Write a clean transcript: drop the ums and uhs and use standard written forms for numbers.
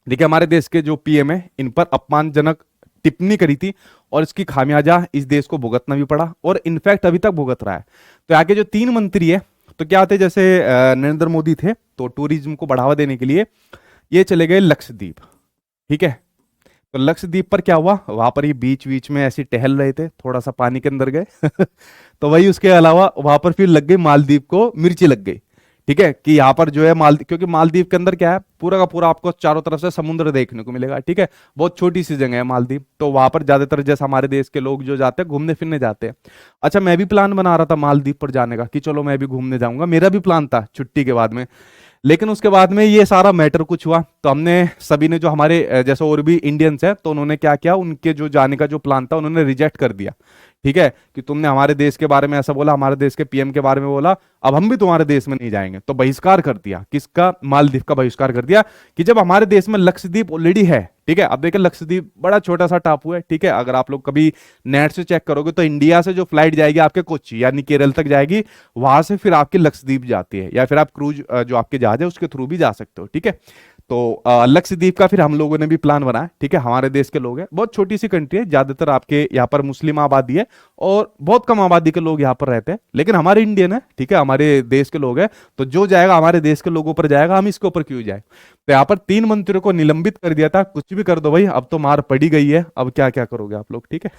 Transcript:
देखिए हमारे देश के जो पीएम है, इन पर अपमानजनक टिप्पणी करी थी, और इसकी खामियाजा इस देश को भुगतना भी पड़ा, और इनफैक्ट अभी तक भुगत रहा है। तो आगे जो 3 मंत्री है, तो क्या थे, जैसे नरेंद्र मोदी थे, तो टूरिज्म को बढ़ावा देने के लिए ये चले गए लक्षद्वीप। ठीक है। तो लक्षद्वीप पर क्या हुआ, वहां पर ये बीच बीच में ऐसे टहल रहे थे, थोड़ा सा पानी के अंदर गए तो वही, उसके अलावा वहां पर फिर लग गई मालदीव को मिर्ची लग गई। ठीक है, कि यहाँ पर जो है मालदीव, क्योंकि मालदीव के अंदर क्या है, पूरा का पूरा आपको चारों तरफ से समुद्र देखने को मिलेगा। ठीक है, बहुत छोटी सी जगह है मालदीव, तो वहां पर ज्यादातर जैसे हमारे देश के लोग जो जाते हैं घूमने फिरने जाते हैं। अच्छा, मैं भी प्लान बना रहा था मालदीव पर जाने का, कि चलो मैं भी घूमने जाऊंगा, मेरा भी प्लान था छुट्टी के बाद में। लेकिन उसके बाद में ये सारा मैटर कुछ हुआ, तो हमने सभी ने, जो हमारे जैसे और भी इंडियंस हैं, तो उन्होंने क्या किया, उनके जो जाने का जो प्लान था उन्होंने रिजेक्ट कर दिया। ठीक है, कि तुमने हमारे देश के बारे में ऐसा बोला, हमारे देश के पीएम के बारे में बोला, अब हम भी तुम्हारे देश में नहीं जाएंगे। तो बहिष्कार कर दिया, किसका, मालदीव का बहिष्कार कर दिया, कि जब हमारे देश में लक्षद्वीप ऑलरेडी है। ठीक है, अब देखिए लक्षद्वीप बड़ा छोटा सा टापू है। ठीक है, अगर आप लोग कभी नेट से चेक करोगे तो इंडिया से जो फ्लाइट जाएगी आपके कोच्चि यानी केरल तक जाएगी, वहां से फिर आपकी लक्षद्वीप जाती है, या फिर आप क्रूज जो आपके जहाज है उसके थ्रू भी जा सकते हो। ठीक है, तो लक्षद्वीप का फिर हम लोगों ने भी प्लान बनाया। ठीक है, हमारे देश के लोग हैं, बहुत छोटी सी कंट्री है, ज्यादातर आपके यहाँ पर मुस्लिम आबादी है, और बहुत कम आबादी के लोग यहाँ पर रहते हैं, लेकिन हमारे इंडियन है। ठीक है, हमारे देश के लोग हैं, तो जो जाएगा हमारे देश के लोगों पर जाएगा, हम इसके ऊपर क्यों जाए। तो यहाँ पर 3 मंत्रियों को निलंबित कर दिया था, कुछ भी कर दो भाई, अब तो मार पड़ी गई है, अब क्या क्या करोगे आप लोग। ठीक है।